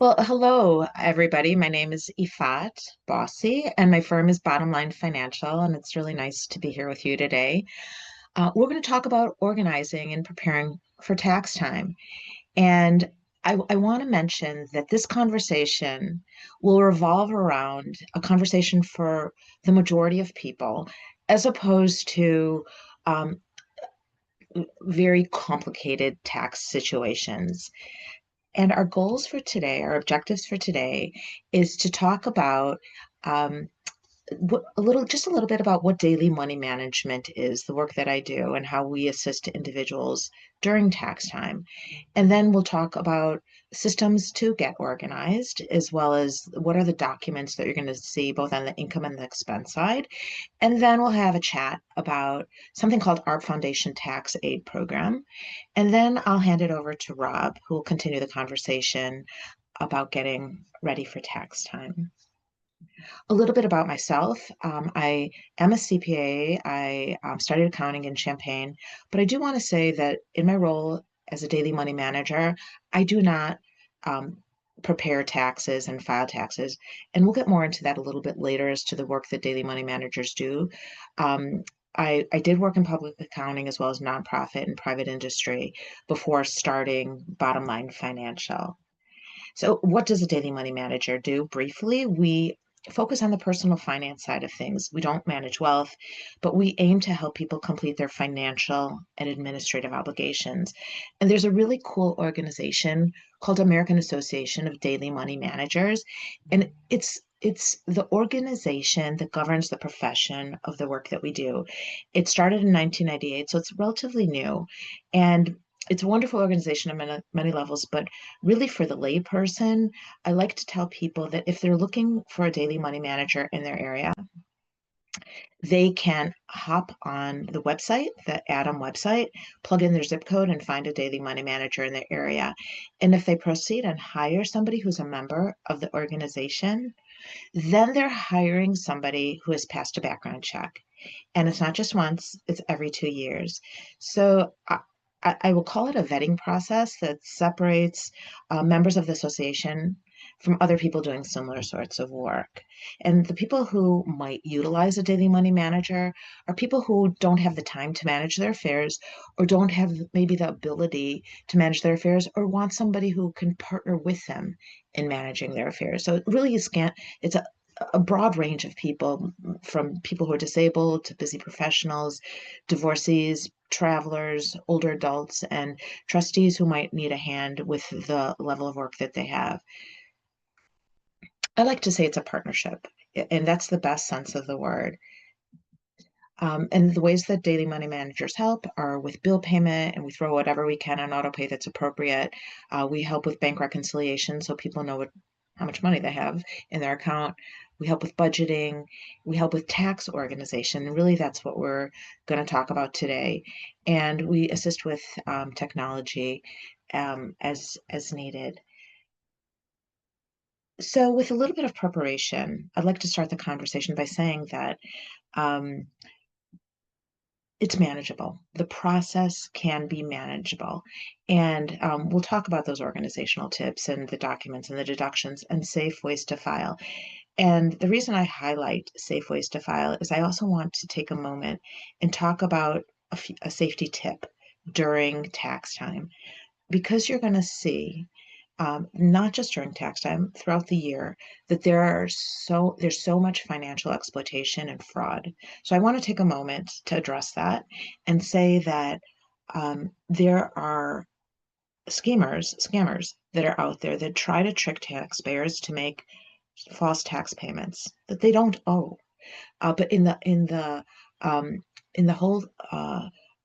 Well, hello, everybody. My name is Ifat Bossy, and my firm is Bottom Line Financial, and it's really nice to be here with you today. We're going to talk about organizing and preparing for tax time. And I want to mention that this conversation will revolve around a conversation for the majority of people, as opposed to very complicated tax situations. And our goals for today, our objectives for today, is to talk about um, just a little bit about what daily money management is, the work that I do, and how we assist individuals during tax time. And then we'll talk about systems to get organized, as well as what are the documents that you're going to see both on the income and the expense side. And then we'll have a chat about something called AARP Foundation Tax-Aide program. And then I'll hand it over to Rob, who will continue the conversation about getting ready for tax time. A little bit about myself. I am a CPA. I studied accounting in Champaign, but I do want to say that in my role as a daily money manager, I do not um, prepare taxes and file taxes. And we'll get more into that a little bit later as to the work that daily money managers do. Um, I did work in public accounting as well as nonprofit and private industry before starting Bottom Line Financial. So, what does a daily money manager do? Briefly, we focus on the personal finance side of things. We don't manage wealth, but we aim to help people complete their financial and administrative obligations. And there's a really cool organization called American Association of Daily Money Managers, and it's the organization that governs the profession of the work that we do. It started in 1998, so it's relatively new. And it's a wonderful organization on many levels, but really for the layperson, I like to tell people that if they're looking for a daily money manager in their area, they can hop on the website, the ADAM website, plug in their zip code, and find a daily money manager in their area. And if they proceed and hire somebody who's a member of the organization, then they're hiring somebody who has passed a background check. And it's not just once, it's every 2 years. So I will call it a vetting process that separates members of the association from other people doing similar sorts of work. And the people who might utilize a daily money manager are people who don't have the time to manage their affairs, or don't have maybe the ability to manage their affairs, or want somebody who can partner with them in managing their affairs. So it really is it's a broad range of people, from people who are disabled to busy professionals, divorcees, travelers, older adults, and trustees who might need a hand with the level of work that they have. I like to say it's a partnership, and that's the best sense of the word. And the ways that daily money managers help are with bill payment, and we throw whatever we can on autopay that's appropriate. We help with bank reconciliation so people know how much money they have in their account. We help with budgeting. We help with tax organization. Really, that's what we're going to talk about today. And we assist with technology as needed. So, with a little bit of preparation, I'd like to start the conversation by saying that um, it's manageable. The process can be manageable. And we'll talk about those organizational tips and the documents and the deductions and safe ways to file. And the reason I highlight safe ways to file is I also want to take a moment and talk about a safety tip during tax time, because you're going to see, not just during tax time, throughout the year, that there's so much financial exploitation and fraud. So I want to take a moment to address that and say that there are scammers that are out there that try to trick taxpayers to make false tax payments that they don't owe. But um, in the whole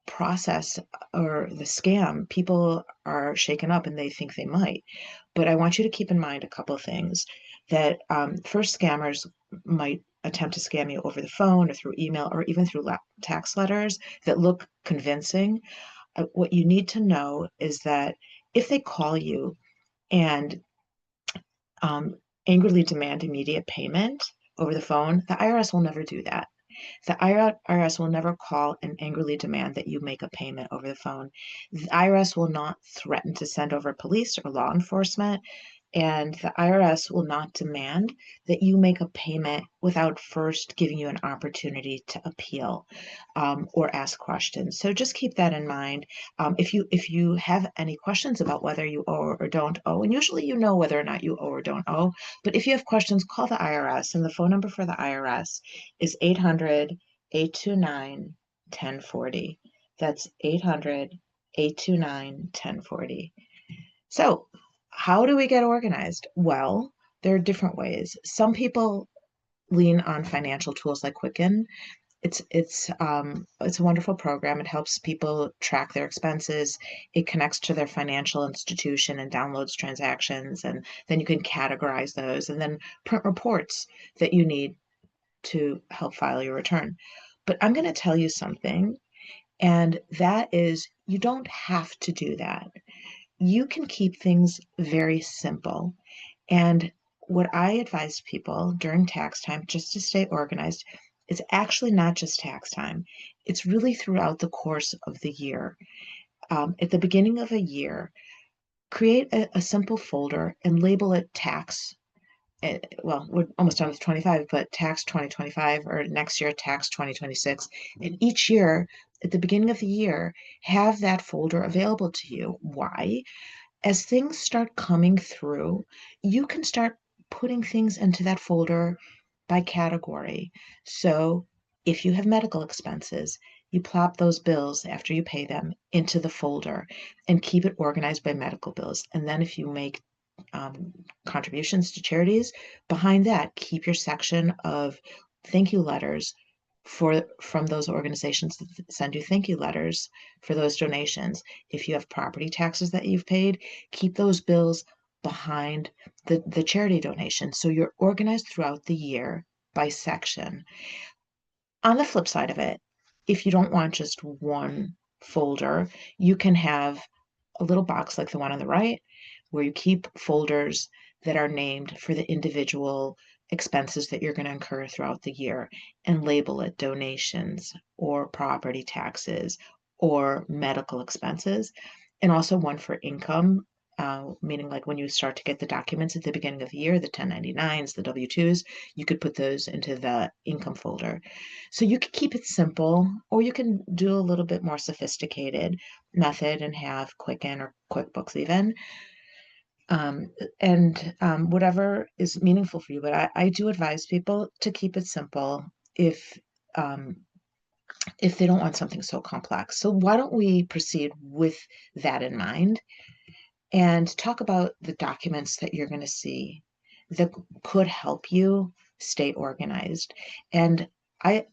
process or the scam, people are shaken up and they think they might. But I want you to keep in mind a couple of things that first, scammers might attempt to scam you over the phone or through email or even through tax letters that look convincing. What you need to know is that if they call you and um, angrily demand immediate payment over the phone, the IRS will never do that. The IRS will never call and angrily demand that you make a payment over the phone. The IRS will not threaten to send over police or law enforcement. And the IRS will not demand that you make a payment without first giving you an opportunity to appeal or ask questions. So just keep that in mind. If you have any questions about whether you owe or don't owe, and usually you know whether or not you owe or don't owe, but if you have questions, call the IRS. And the phone number for the IRS is 800-829-1040. That's 800-829-1040. So, how do we get organized? Well, there are different ways. Some people lean on financial tools like Quicken. It's a wonderful program. It helps people track their expenses. It connects to their financial institution and downloads transactions, and then you can categorize those and then print reports that you need to help file your return. But I'm going to tell you something, and that is you don't have to do that. You can keep things very simple. And what I advise people during tax time, just to stay organized, is actually not just tax time. It's really throughout the course of the year. At the beginning of a year, create a simple folder and label it tax. Well, we're almost done with 25, but tax 2025, or next year, tax 2026. And each year, at the beginning of the year, have that folder available to you. Why? As things start coming through, you can start putting things into that folder by category. So if you have medical expenses, you plop those bills after you pay them into the folder and keep it organized by medical bills. And then if you make contributions to charities, behind that, keep your section of thank you letters from those organizations that send you thank you letters for those donations. If you have property taxes that you've paid, keep those bills behind the charity donation. So you're organized throughout the year by section. On the flip side of it, if you don't want just one folder, you can have a little box like the one on the right where you keep folders that are named for the individual expenses that you're going to incur throughout the year and label it donations or property taxes or medical expenses, and also one for income. Meaning like when you start to get the documents at the beginning of the year, the 1099s, the W-2s, you could put those into the income folder. So you can keep it simple, or you can do a little bit more sophisticated method and have Quicken or QuickBooks even, and whatever is meaningful for you. But I do advise people to keep it simple um, if they don't want something so complex. So why don't we proceed with that in mind and talk about the documents that you're going to see that could help you stay organized. And I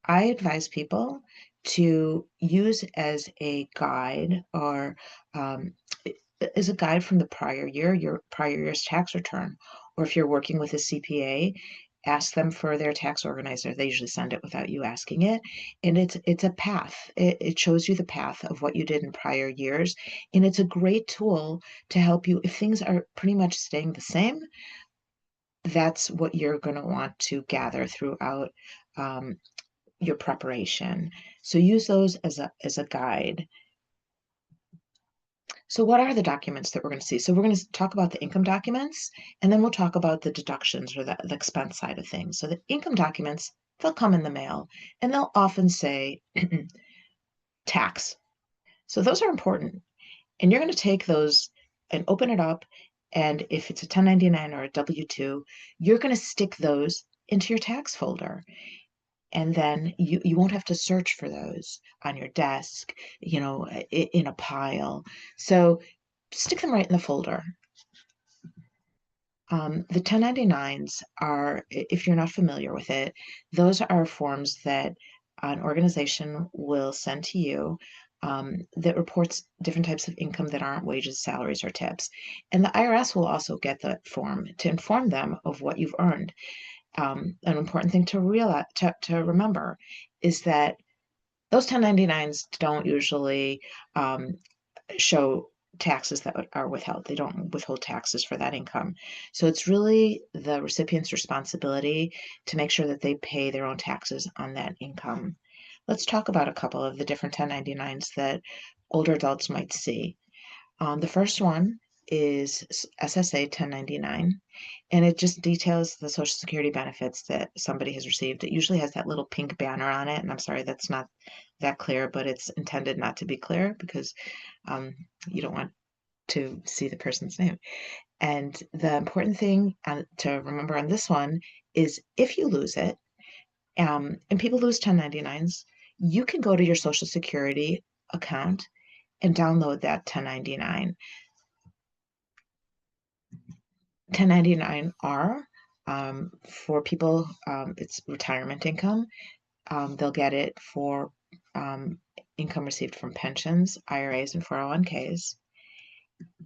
I advise people to use as a guide or um, as a guide from the prior year, your prior year's tax return. Or if you're working with a CPA, ask them for their tax organizer. They usually send it without you asking it. And it's a path. It shows you the path of what you did in prior years. And it's a great tool to help you if things are pretty much staying the same. That's what you're going to want to gather throughout um, your preparation. So use those as a guide. So what are the documents that we're going to see? So we're going to talk about the income documents, and then we'll talk about the deductions or the expense side of things. So the income documents, they'll come in the mail, and they'll often say tax. So those are important. And you're going to take those and open it up. And if it's a 1099 or a W-2, you're going to stick those into your tax folder. And then you won't have to search for those on your desk, in a pile. So stick them right in the folder. The 1099s are, if you're not familiar with it, those are forms that an organization will send to you that reports different types of income that aren't wages, salaries, or tips. And the IRS will also get the form to inform them of what you've earned. An important thing to realize to remember is that those 1099s don't usually show taxes that are withheld. They don't withhold taxes for that income. So it's really the recipient's responsibility to make sure that they pay their own taxes on that income. Let's talk about a couple of the different 1099s that older adults might see. The first one is SSA 1099, and it just details the Social Security benefits that somebody has received. It usually has that little pink banner on it, and I'm sorry that's not that clear, but it's intended not to be clear because um, you don't want to see the person's name. And the important thing to remember on this one is if you lose it, and people lose 1099s, you can go to your Social Security account and download that 1099. 1099-R for people, it's retirement income. They'll get it for um, income received from pensions, IRAs, and 401ks.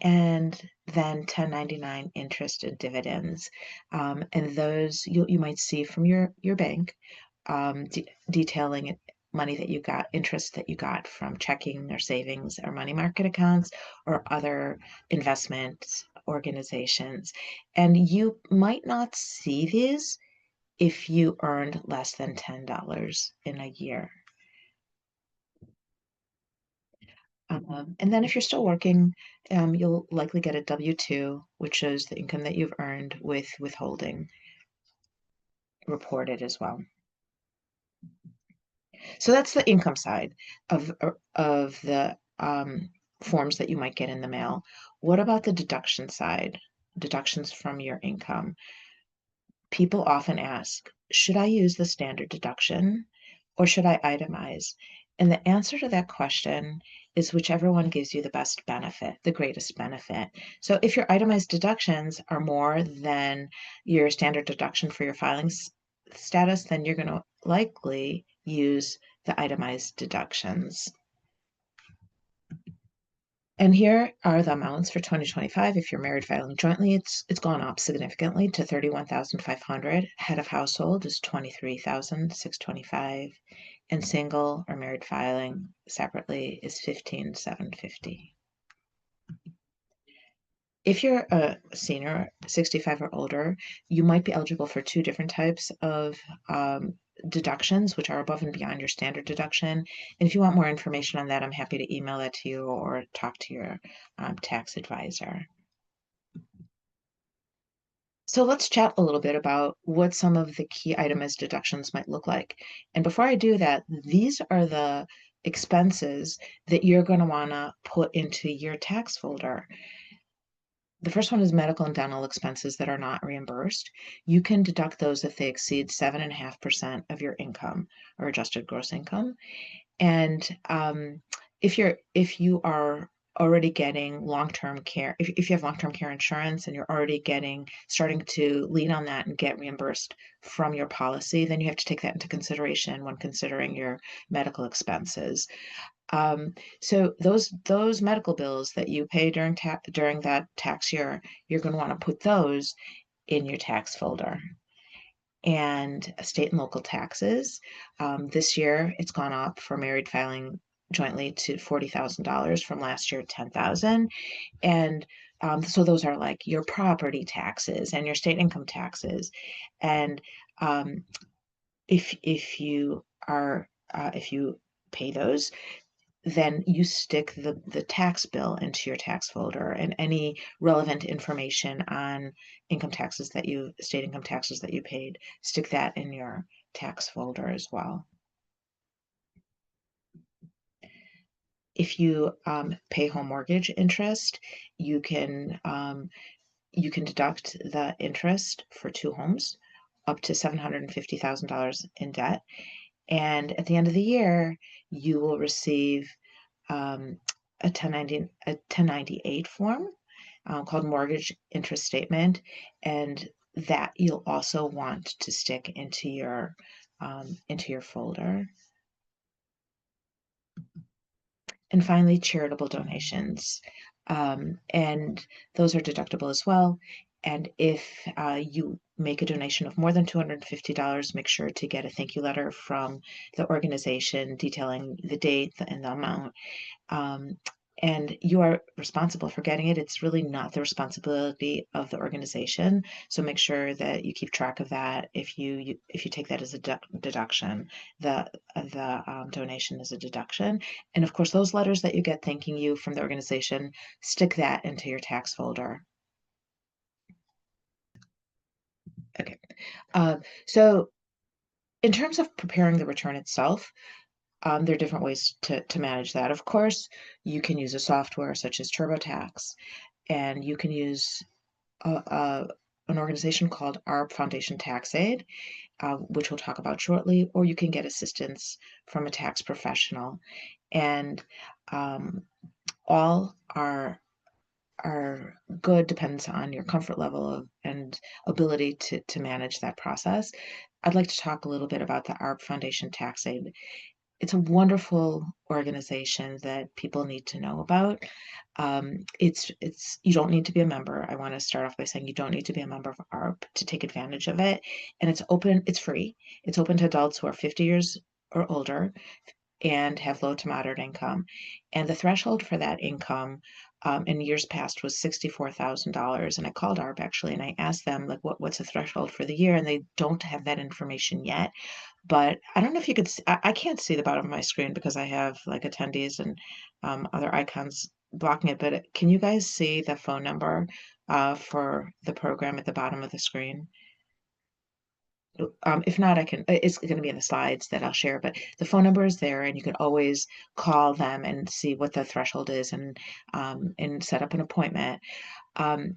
And then 1099 interest and dividends. And those you might see from your bank, detailing money that you got, interest that you got from checking or savings or money market accounts or other investment organizations. And you might not see these if you earned less than $10 in a year. And then if you're still working, you'll likely get a W-2, which shows the income that you've earned with withholding reported as well. So that's the income side of the forms that you might get in the mail. What about the deduction side? Deductions from your income. People often ask, should I use the standard deduction or should I itemize? And the answer to that question is whichever one gives you the best benefit, the greatest benefit. So if your itemized deductions are more than your standard deduction for your filing status, then you're going to likely use the itemized deductions. And here are the amounts for 2025. If you're married filing jointly, it's gone up significantly to $31,500. Head of household is $23,625, and single or married filing separately is $15,750. If you're a senior, 65 or older, you might be eligible for two different types of deductions, which are above and beyond your standard deduction. And if you want more information on that, I'm happy to email that to you or talk to your tax advisor. So let's chat a little bit about what some of the key itemized deductions might look like. And before I do that, these are the expenses that you're going to want to put into your tax folder. The first one is medical and dental expenses that are not reimbursed. You can deduct those if they exceed 7.5% of your income or adjusted gross income. And if you are already getting long-term care, if you have long-term care insurance and you're already starting to lean on that and get reimbursed from your policy, then you have to take that into consideration when considering your medical expenses. So those medical bills that you pay during that tax year, you're going to want to put those in your tax folder. And state and local taxes. This year, it's gone up for married filing jointly to $40,000 from last year, $10,000. And so those are like your property taxes and your state income taxes. And if you pay those, then you stick the tax bill into your tax folder, and any relevant information on state income taxes that you paid, stick that in your tax folder as well. If you pay home mortgage interest, you can deduct the interest for two homes up to $750,000 in debt. And at the end of the year, you will receive a 1098 form called mortgage interest statement, and that you'll also want to stick into your folder. And finally, charitable donations. And those are deductible as well. And if you make a donation of more than $250, make sure to get a thank you letter from the organization detailing the date and the amount. Um, and you are responsible for getting it. It's really not the responsibility of the organization. So make sure that you keep track of that. If you take that as a deduction, the donation is a deduction. And of course, those letters that you get thanking you from the organization, stick that into your tax folder. Okay. So in terms of preparing the return itself, there are different ways to manage that. Of course, you can use a software such as TurboTax, and you can use an organization called AARP Foundation Tax-Aide, which we'll talk about shortly, or you can get assistance from a tax professional. And all are good, depends on your comfort level and ability to manage that process. I'd like to talk a little bit about the AARP Foundation Tax-Aide. It's a wonderful organization that people need to know about. It's you don't need to be a member. I want to start off by saying you don't need to be a member of ARP to take advantage of it. And it's open, it's free. It's open to adults who are 50 years or older and have low to moderate income. And the threshold for that income in years past was $64,000. And I called ARP actually and I asked them, like, what's the threshold for the year? And they don't have that information yet. But I don't know if you could see, I can't see the bottom of my screen because I have like attendees and other icons blocking it. But can you guys see the phone number for the program at the bottom of the screen? If not, it's going to be in the slides that I'll share, but the phone number is there and you can always call them and see what the threshold is and set up an appointment. Um,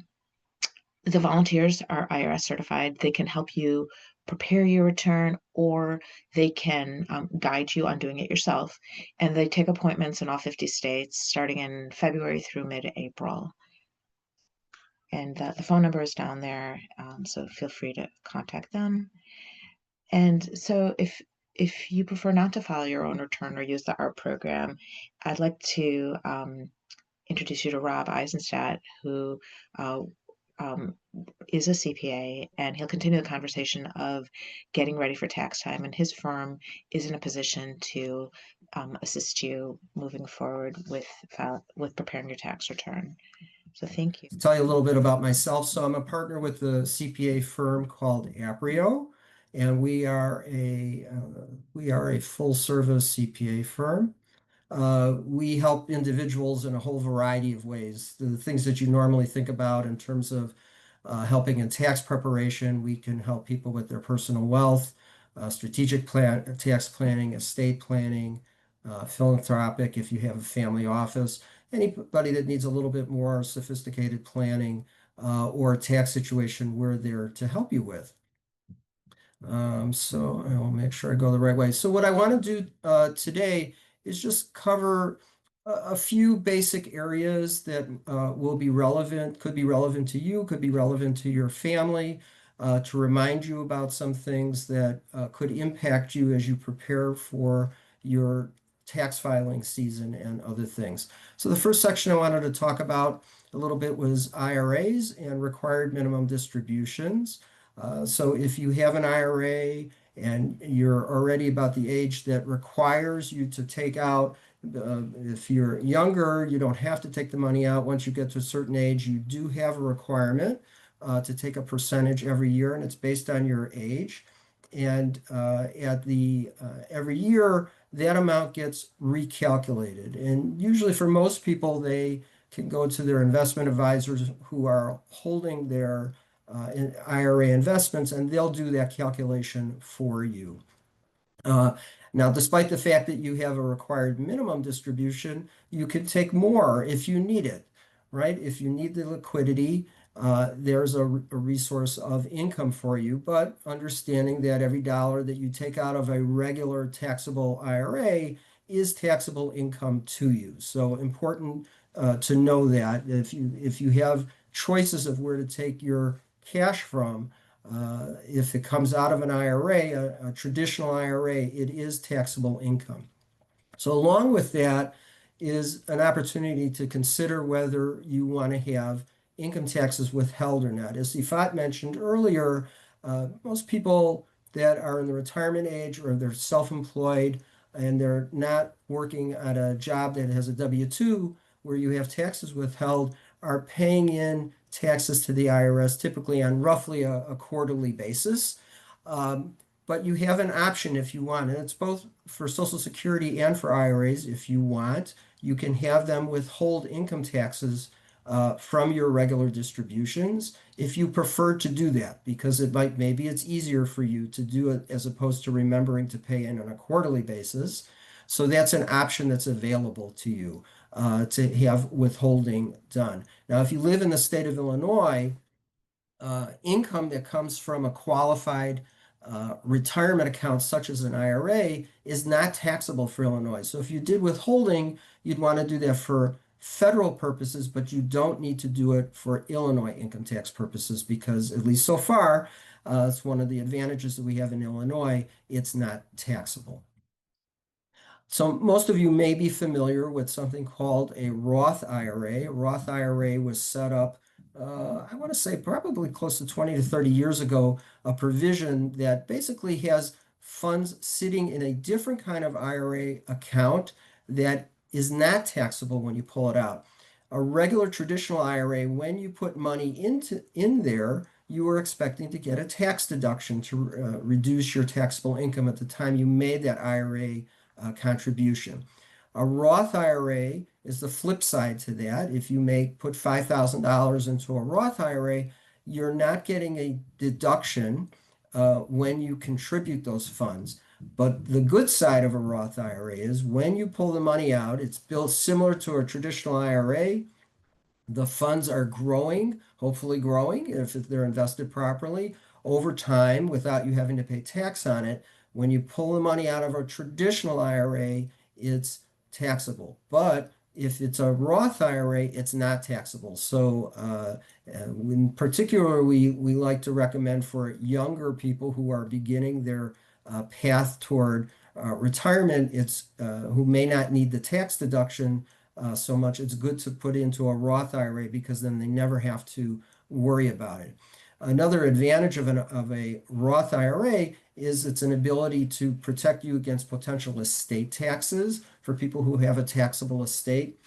the volunteers are IRS certified. They can help you prepare your return or they can guide you on doing it yourself. And they take appointments in all 50 states starting in February through mid-April. And the phone number is down there, so feel free to contact them. And so if you prefer not to file your own return or use the ARP program, I'd like to introduce you to Rob Eisenstadt, who uh, um, is a CPA, and he'll continue the conversation of getting ready for tax time. And his firm is in a position to assist you moving forward with preparing your tax return. So thank you. To tell you a little bit about myself, so I'm a partner with the CPA firm called Aprio, and we are a full service CPA firm. We help individuals in a whole variety of ways. The things that you normally think about in terms of helping in tax preparation, we can help people with their personal wealth, strategic tax planning, estate planning, philanthropic if you have a family office, anybody that needs a little bit more sophisticated planning or a tax situation we're there to help you with. So I'll make sure I go the right way. So what I want to do today is just cover a few basic areas that will be relevant, could be relevant to you, could be relevant to your family, to remind you about some things that could impact you as you prepare for your tax filing season and other things. So the first section I wanted to talk about a little bit was IRAs and required minimum distributions. So if you have an IRA and you're already about the age that requires you to take out, if you're younger, you don't have to take the money out. Once you get to a certain age, you do have a requirement to take a percentage every year, and it's based on your age. And every year, that amount gets recalculated. And usually for most people, they can go to their investment advisors who are holding their IRA investments, and they'll do that calculation for you. Now, despite the fact that you have a required minimum distribution, you can take more if you need it, right? If you need the liquidity, there's a resource of income for you, but understanding that every dollar that you take out of a regular taxable IRA is taxable income to you. So important to know that if you have choices of where to take your cash from, if it comes out of an IRA, a traditional IRA, it is taxable income. So along with that, is an opportunity to consider whether you want to have income taxes withheld or not. As Ifat mentioned earlier, most people that are in the retirement age or they're self-employed and they're not working at a job that has a W-2 where you have taxes withheld are paying in taxes to the IRS typically on roughly a quarterly basis. Um, but you have an option if you want, and it's both for Social Security and for IRAs. If you want, you can have them withhold income taxes from your regular distributions if you prefer to do that, because maybe it's easier for you to do it as opposed to remembering to pay in on a quarterly basis. So that's an option that's available to you to have withholding done. Now, if you live in the state of Illinois, income that comes from a qualified retirement account, such as an IRA, is not taxable for Illinois. So if you did withholding, you'd want to do that for federal purposes, but you don't need to do it for Illinois income tax purposes because, at least so far, it's one of the advantages that we have in Illinois, it's not taxable. So most of you may be familiar with something called a Roth IRA. A Roth IRA was set up, I want to say probably close to 20 to 30 years ago, a provision that basically has funds sitting in a different kind of IRA account that is not taxable when you pull it out. A regular traditional IRA, when you put money in there, you are expecting to get a tax deduction to reduce your taxable income at the time you made that IRA contribution. A Roth IRA is the flip side to that. If you put $5,000 into a Roth IRA, you're not getting a deduction when you contribute those funds. But the good side of a Roth IRA is when you pull the money out, it's built similar to a traditional IRA. The funds are growing, hopefully growing, if they're invested properly over time without you having to pay tax on it. When you pull the money out of a traditional IRA, it's taxable. But if it's a Roth IRA, it's not taxable. So in particular, we like to recommend for younger people who are beginning their path toward retirement, who may not need the tax deduction so much. It's good to put into a Roth IRA because then they never have to worry about it. Another advantage of a Roth IRA is it's an ability to protect you against potential estate taxes for people who have a taxable estate.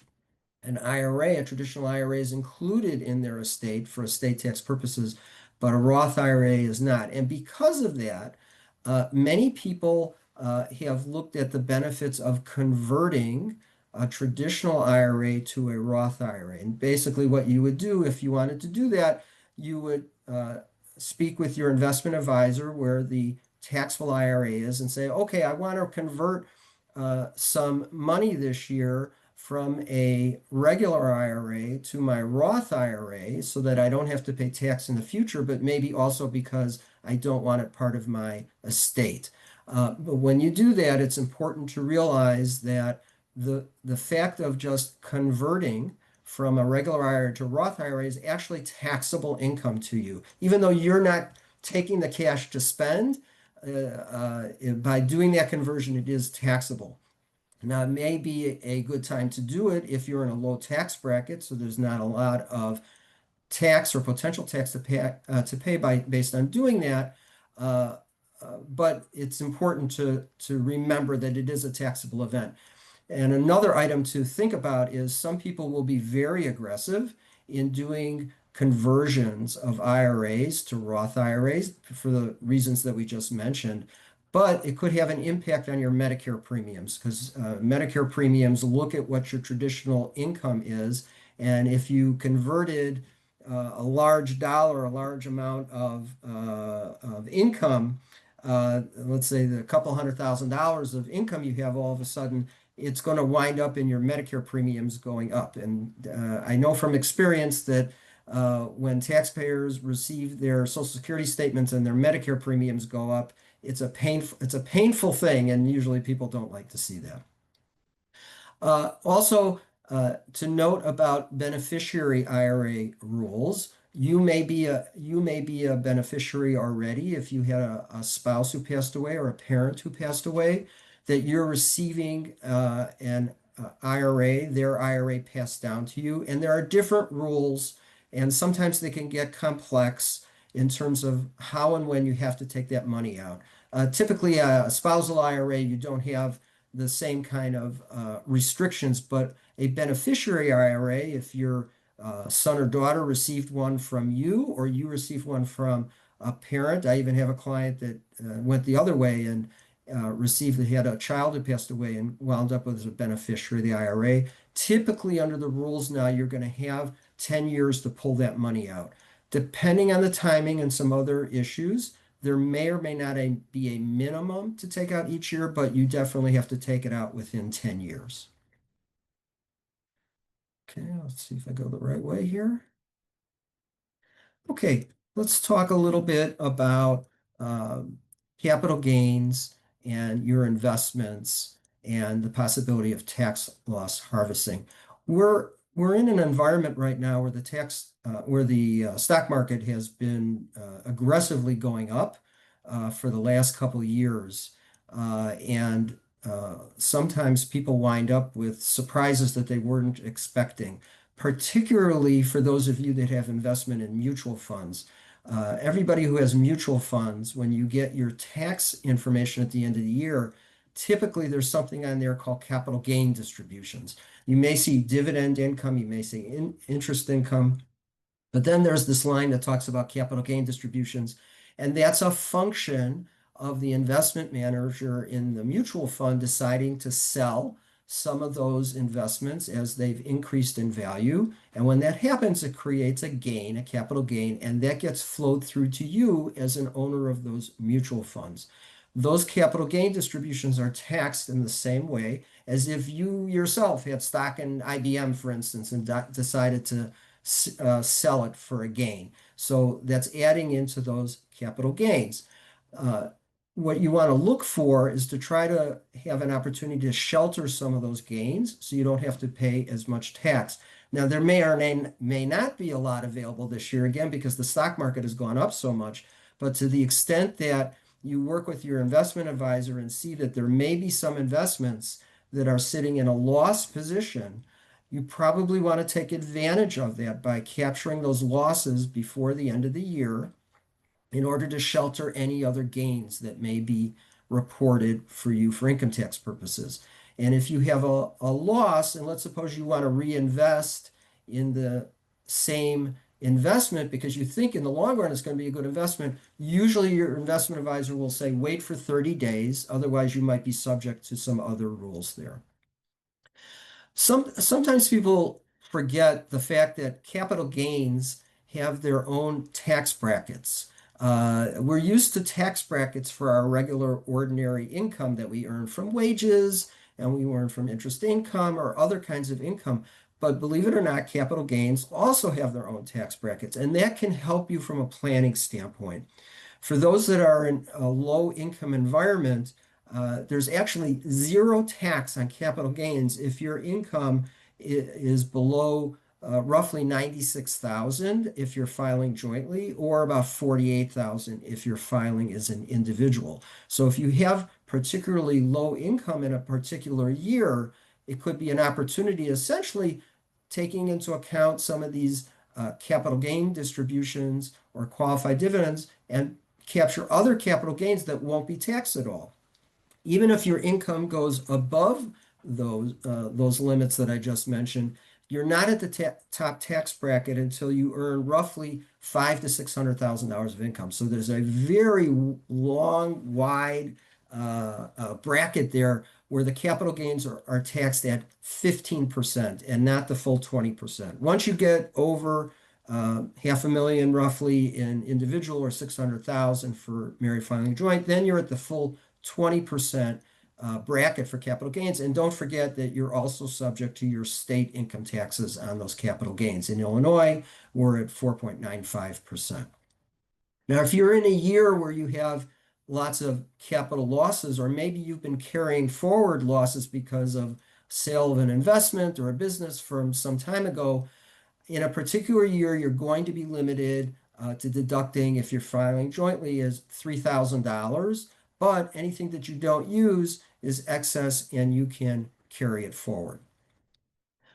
An IRA, a traditional IRA, is included in their estate for estate tax purposes, but a Roth IRA is not. And because of that, many people have looked at the benefits of converting a traditional IRA to a Roth IRA. And basically, what you would do if you wanted to do that, you would speak with your investment advisor where the taxable IRA is and say, okay, I want to convert some money this year from a regular IRA to my Roth IRA so that I don't have to pay tax in the future, but maybe also because I don't want it part of my estate. But when you do that, it's important to realize that the fact of just converting from a regular IRA to Roth IRA is actually taxable income to you, even though you're not taking the cash to spend. By doing that conversion, it is taxable. Now, it may be a good time to do it if you're in a low tax bracket, so there's not a lot of tax or potential tax to pay based on doing that. But it's important to remember that it is a taxable event. And another item to think about is some people will be very aggressive in doing conversions of IRAs to Roth IRAs for the reasons that we just mentioned. But it could have an impact on your Medicare premiums because Medicare premiums look at what your traditional income is. And if you converted a large dollar, a large amount of income, let's say the couple $100,000 of income you have, all of a sudden, it's going to wind up in your Medicare premiums going up. And I know from experience that when taxpayers receive their Social Security statements and their Medicare premiums go up, it's a painful thing, and usually people don't like to see that. Also, to note about beneficiary IRA rules, you may be a beneficiary already if you had a spouse who passed away or a parent who passed away, that you're receiving an IRA, their IRA passed down to you. And there are different rules, and sometimes they can get complex in terms of how and when you have to take that money out. Typically, a spousal IRA, you don't have the same kind of restrictions, but a beneficiary IRA, if your son or daughter received one from you or you received one from a parent. I even have a client that went the other way and he had a child who passed away and wound up with as a beneficiary of the IRA. Typically, under the rules now, you're going to have 10 years to pull that money out. Depending on the timing and some other issues, there may or may not be a minimum to take out each year, but you definitely have to take it out within 10 years. Okay, let's see if I go the right way here. Okay, let's talk a little bit about um, capital gains and your investments and the possibility of tax loss harvesting. We're in an environment right now where the stock market has been aggressively going up for the last couple of years, and sometimes people wind up with surprises that they weren't expecting, particularly for those of you that have investment in mutual funds. Everybody who has mutual funds, when you get your tax information at the end of the year, typically there's something on there called capital gain distributions. You may see dividend income, you may see interest income, but then there's this line that talks about capital gain distributions, and that's a function of the investment manager in the mutual fund deciding to sell some of those investments as they've increased in value. And when that happens, it creates a gain, a capital gain, and that gets flowed through to you as an owner of those mutual funds. Those capital gain distributions are taxed in the same way as if you yourself had stock in IBM, for instance, and decided to sell it for a gain. So that's adding into those capital gains. Uh, what you want to look for is to try to have an opportunity to shelter some of those gains so you don't have to pay as much tax. Now, there may or may not be a lot available this year, again, because the stock market has gone up so much. But to the extent that you work with your investment advisor and see that there may be some investments that are sitting in a loss position, you probably want to take advantage of that by capturing those losses before the end of the year in order to shelter any other gains that may be reported for you for income tax purposes. And if you have a loss, and let's suppose you want to reinvest in the same investment because you think in the long run it's going to be a good investment, usually your investment advisor will say wait for 30 days, otherwise you might be subject to some other rules there. Sometimes people forget the fact that capital gains have their own tax brackets. We're used to tax brackets for our regular ordinary income that we earn from wages and we earn from interest income or other kinds of income. But believe it or not, capital gains also have their own tax brackets, and that can help you from a planning standpoint. For those that are in a low income environment, there's actually zero tax on capital gains if your income is below roughly 96,000 if you're filing jointly, or about 48,000 if you're filing as an individual. So if you have particularly low income in a particular year, it could be an opportunity, essentially taking into account some of these capital gain distributions or qualified dividends and capture other capital gains that won't be taxed at all. Even if your income goes above those limits that I just mentioned, you're not at the top tax bracket until you earn roughly $500,000 to $600,000 of income. So there's a very long, wide bracket there where the capital gains are taxed at 15% and not the full 20%. Once you get over $500,000 roughly in individual or 600,000 for married filing joint, then you're at the full 20% bracket for capital gains. And don't forget that you're also subject to your state income taxes on those capital gains. In Illinois, we're at 4.95%. Now, if you're in a year where you have lots of capital losses, or maybe you've been carrying forward losses because of sale of an investment or a business from some time ago, in a particular year, you're going to be limited to deducting, if you're filing jointly, is $3,000, but anything that you don't use is excess and you can carry it forward.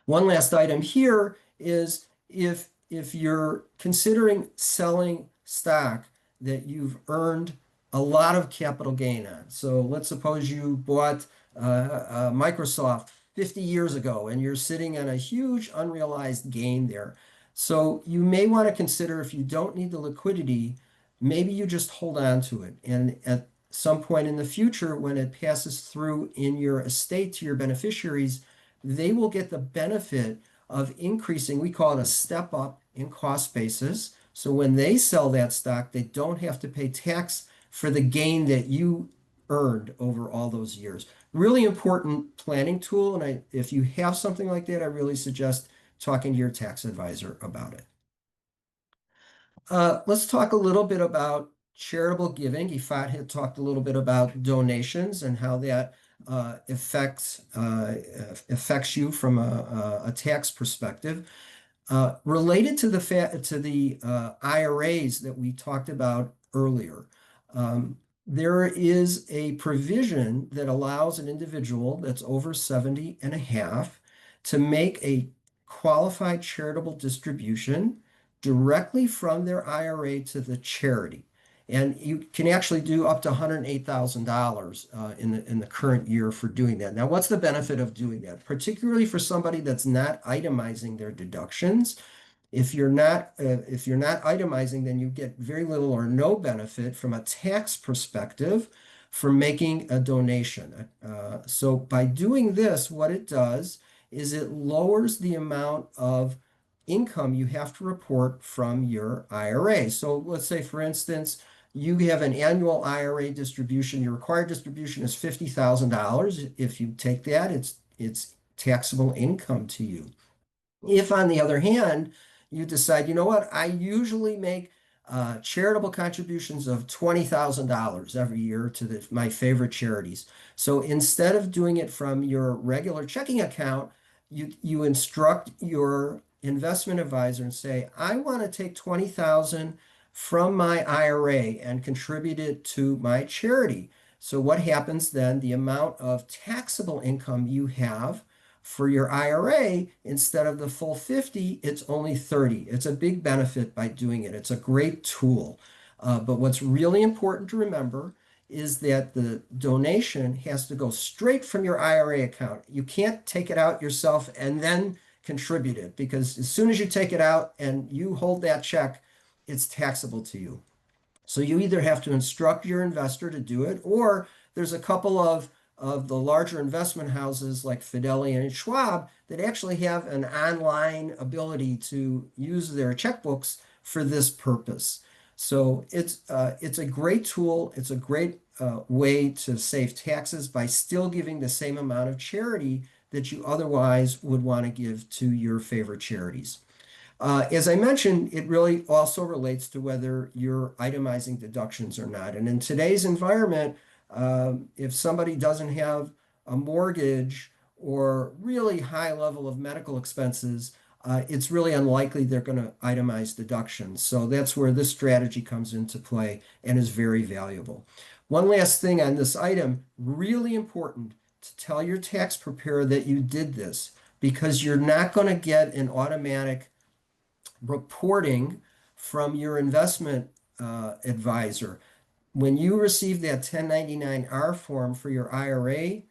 One last item here is if you're considering selling stock that you've earned a lot of capital gain on. So let's suppose you bought Microsoft 50 years ago and you're sitting on a huge unrealized gain there. So you may want to consider, if you don't need the liquidity, maybe you just hold on to it. And at some point in the future, when it passes through in your estate to your beneficiaries, they will get the benefit of increasing, we call it a step up in cost basis. So when they sell that stock, they don't have to pay tax for the gain that you earned over all those years. Really important planning tool. And if you have something like that, I really suggest talking to your tax advisor about it. Let's talk a little bit about charitable giving. Ifat had talked a little bit about donations and how that affects you from a tax perspective. Related to the IRAs that we talked about earlier, there is a provision that allows an individual that's over 70 and a half to make a qualified charitable distribution directly from their IRA to the charity. And you can actually do up to $108,000 in the current year for doing that. Now, what's the benefit of doing that? Particularly for somebody that's not itemizing their deductions. If you're not itemizing, then you get very little or no benefit from a tax perspective for making a donation. So by doing this, what it does is it lowers the amount of income you have to report from your IRA. So let's say, for instance, you have an annual IRA distribution. Your required distribution is $50,000. If you take that, it's taxable income to you. If, on the other hand, you decide, you know what, I usually make charitable contributions of $20,000 every year to my favorite charities. So instead of doing it from your regular checking account, you instruct your investment advisor and say, I want to take 20,000 from my IRA and contribute it to my charity. So what happens then? The amount of taxable income you have for your IRA, instead of the full 50, it's only 30. It's a big benefit by doing it. It's a great tool. But what's really important to remember is that the donation has to go straight from your IRA account. You can't take it out yourself and then contribute it, because as soon as you take it out and you hold that check, it's taxable to you. So you either have to instruct your investor to do it, or there's a couple of the larger investment houses like Fidelity and Schwab that actually have an online ability to use their checkbooks for this purpose. So it's a great tool. It's a great way to save taxes by still giving the same amount of charity that you otherwise would want to give to your favorite charities. As I mentioned, it really also relates to whether you're itemizing deductions or not. And in today's environment, if somebody doesn't have a mortgage or really high level of medical expenses, it's really unlikely they're going to itemize deductions. So that's where this strategy comes into play and is very valuable. One last thing on this item, really important to tell your tax preparer that you did this, because you're not going to get an automatic reporting from your investment advisor. When you receive that 1099-R form for your IRA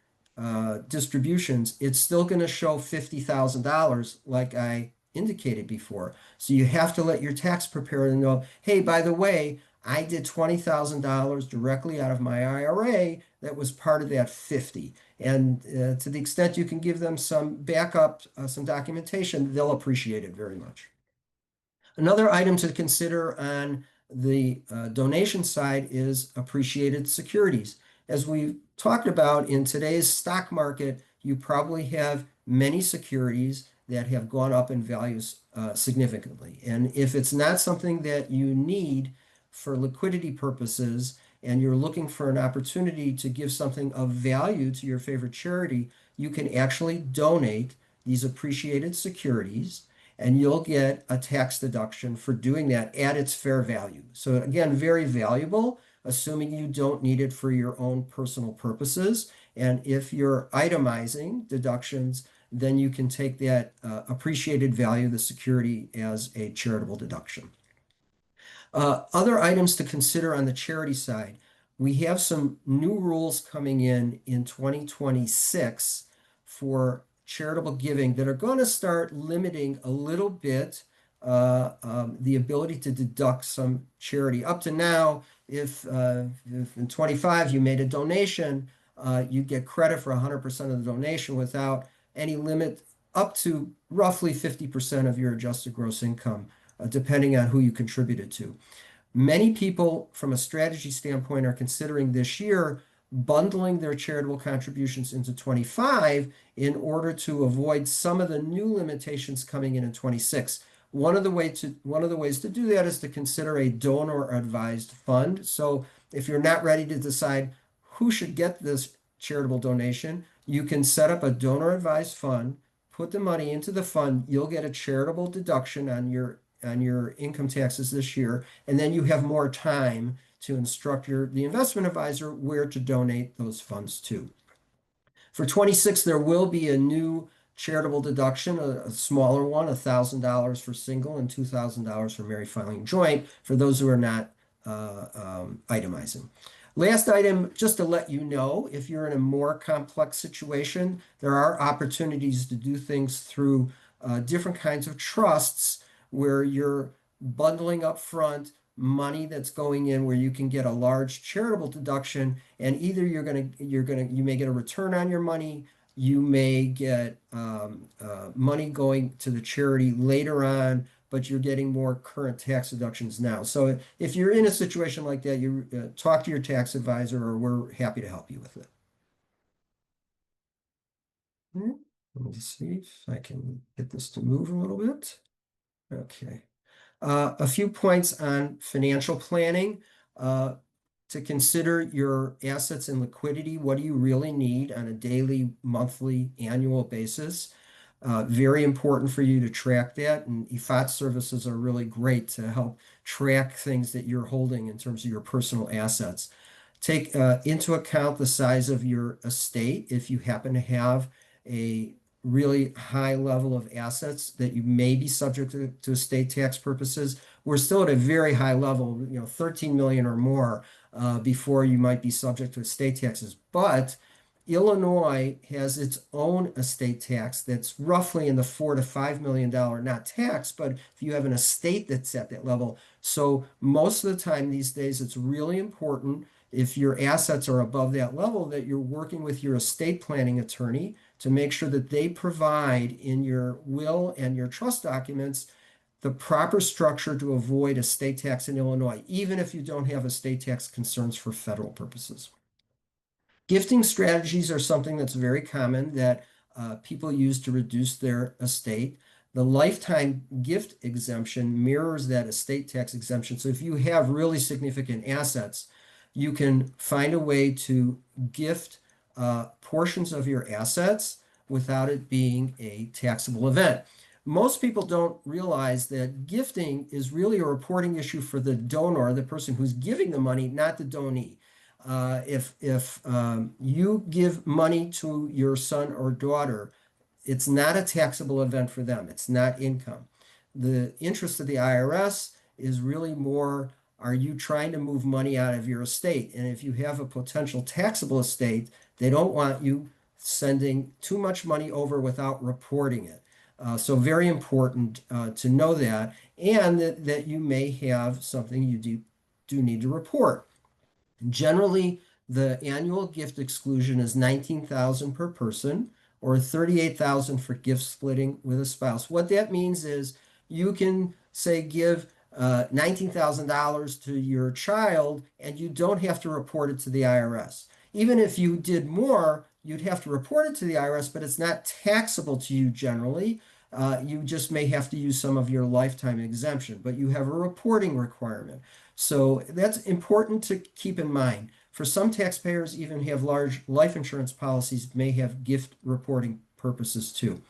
distributions, it's still going to show $50,000 like I indicated before. So you have to let your tax preparer know, hey, by the way, I did $20,000 directly out of my IRA that was part of that 50. And to the extent you can give them some backup, some documentation, they'll appreciate it very much. Another item to consider on the donation side is appreciated securities. As we've talked about, in today's stock market, you probably have many securities that have gone up in values significantly. And if it's not something that you need for liquidity purposes and you're looking for an opportunity to give something of value to your favorite charity, you can actually donate these appreciated securities, and you'll get a tax deduction for doing that at its fair value. So again, very valuable, assuming you don't need it for your own personal purposes. And if you're itemizing deductions, then you can take that appreciated value of the security as a charitable deduction. Other items to consider on the charity side. We have some new rules coming in 2026 for charitable giving that are going to start limiting a little bit the ability to deduct some charity. Up to now, if in 25 you made a donation, you get credit for 100% of the donation without any limit, up to roughly 50% of your adjusted gross income, depending on who you contributed to. Many people, from a strategy standpoint, are considering this year bundling their charitable contributions into 25 in order to avoid some of the new limitations coming in 26. One of the ways to do that is to consider a donor advised fund. So if you're not ready to decide who should get this charitable donation, you can set up a donor advised fund, put the money into the fund, you'll get a charitable deduction on your income taxes this year, and then you have more time to instruct the investment advisor where to donate those funds to. For 26, there will be a new charitable deduction, a smaller one, $1,000 for single and $2,000 for married filing joint, for those who are not itemizing. Last item, just to let you know, if you're in a more complex situation, there are opportunities to do things through different kinds of trusts where you're bundling up front money that's going in where you can get a large charitable deduction, and either you may get a return on your money, you may get money going to the charity later on, but you're getting more current tax deductions now. So if you're in a situation like that, you talk to your tax advisor, or we're happy to help you with it. Let me see if I can get this to move a little bit. Okay. A few points on financial planning. To consider your assets and liquidity. What do you really need on a daily, monthly, annual basis? Very important for you to track that, and EFOT services are really great to help track things that you're holding in terms of your personal assets. Take into account the size of your estate. If you happen to have a really high level of assets that you may be subject to estate tax purposes, we're still at a very high level, 13 million or more before you might be subject to estate taxes. But Illinois has its own estate tax that's roughly in the $4 to $5 million, not tax, but if you have an estate that's at that level. So most of the time these days, it's really important, if your assets are above that level, that you're working with your estate planning attorney to make sure that they provide in your will and your trust documents the proper structure to avoid estate tax in Illinois, even if you don't have estate tax concerns for federal purposes. Gifting strategies are something that's very common that people use to reduce their estate. The lifetime gift exemption mirrors that estate tax exemption. So if you have really significant assets, you can find a way to gift portions of your assets without it being a taxable event. Most people don't realize that gifting is really a reporting issue for the donor, the person who's giving the money, not the donee. If you give money to your son or daughter, it's not a taxable event for them. It's not income. The interest of the IRS is really more, are you trying to move money out of your estate? And if you have a potential taxable estate, they don't want you sending too much money over without reporting it. So very important to know that, and that you may have something you do need to report. Generally, the annual gift exclusion is $19,000 per person, or $38,000 for gift splitting with a spouse. What that means is you can say give $19,000 to your child, and you don't have to report it to the IRS. Even if you did more, you'd have to report it to the IRS, but it's not taxable to you generally. You just may have to use some of your lifetime exemption, but you have a reporting requirement. So that's important to keep in mind. For some taxpayers, even have large life insurance policies, may have gift reporting purposes too.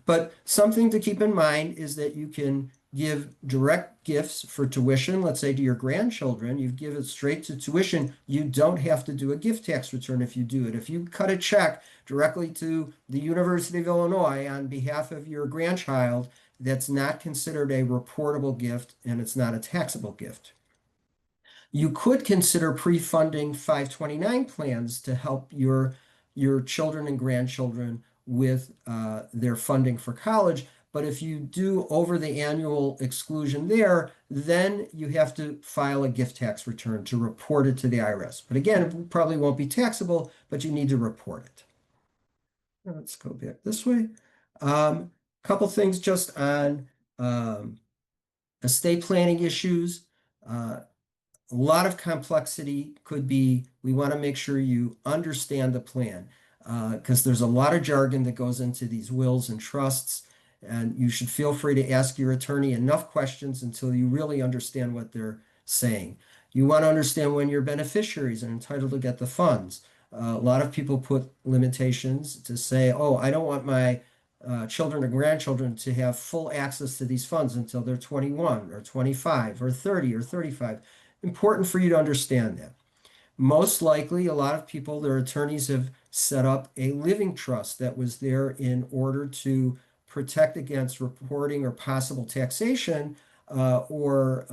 But something to keep in mind is that you can give direct gifts for tuition, let's say to your grandchildren, you give it straight to tuition. You don't have to do a gift tax return if you do it. If you cut a check directly to the University of Illinois on behalf of your grandchild, that's not considered a reportable gift and it's not a taxable gift. You could consider pre-funding 529 plans to help your children and grandchildren with their funding for college. But if you do over the annual exclusion there, then you have to file a gift tax return to report it to the IRS. But again, it probably won't be taxable, but you need to report it. Let's go back this way. Couple things just on estate planning issues. A lot of complexity could be, we want to make sure you understand the plan because there's a lot of jargon that goes into these wills and trusts, and you should feel free to ask your attorney enough questions until you really understand what they're saying. You want to understand when your beneficiaries are entitled to get the funds. A lot of people put limitations to say, oh, I don't want my children or grandchildren to have full access to these funds until they're 21 or 25 or 30 or 35. Important for you to understand that. Most likely, a lot of people, their attorneys have set up a living trust that was there in order to protect against reporting or possible taxation or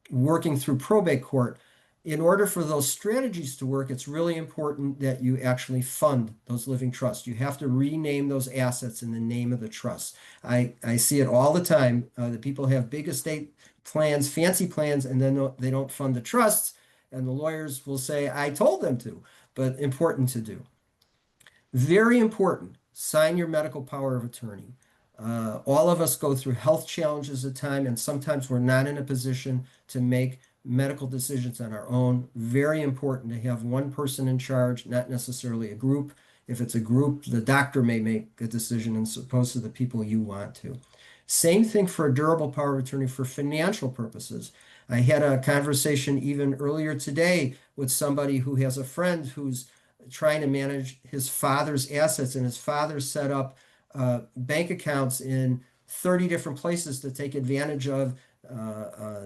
working through probate court. In order for those strategies to work, it's really important that you actually fund those living trusts. You have to rename those assets in the name of the trust. I see it all the time that people have big estate plans, fancy plans, and then they don't fund the trusts. And the lawyers will say, I told them to, but important to do. Very important, sign your medical power of attorney. All of us go through health challenges at time, and sometimes we're not in a position to make medical decisions on our own. Very important to have one person in charge, not necessarily a group. If it's a group, the doctor may make a decision as opposed to the people you want to. Same thing for a durable power of attorney for financial purposes. I had a conversation even earlier today with somebody who has a friend who's trying to manage his father's assets, and his father set up bank accounts in 30 different places to take advantage of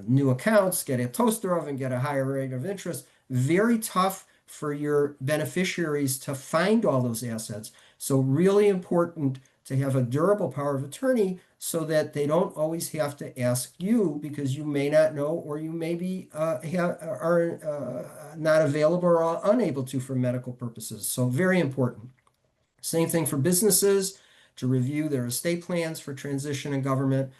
new accounts, get a toaster oven, get a higher rate of interest. Very tough for your beneficiaries to find all those assets. So really important to have a durable power of attorney so that they don't always have to ask you because you may not know or you may be are not available or unable to for medical purposes. So very important. Same thing for businesses to review their estate plans for transition and government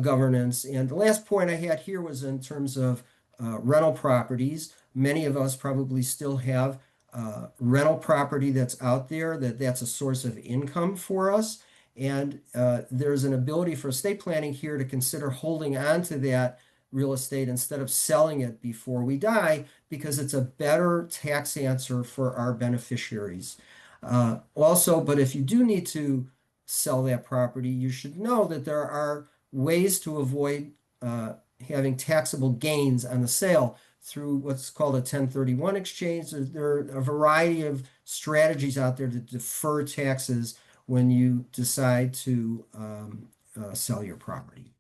governance. And the last point I had here was in terms of rental properties. Many of us probably still have rental property that's out there that's a source of income for us. And there's an ability for estate planning here to consider holding on to that real estate instead of selling it before we die because it's a better tax answer for our beneficiaries. Also, but if you do need to sell that property, you should know that there are ways to avoid having taxable gains on the sale through what's called a 1031 exchange. There are a variety of strategies out there to defer taxes when you decide to sell your property.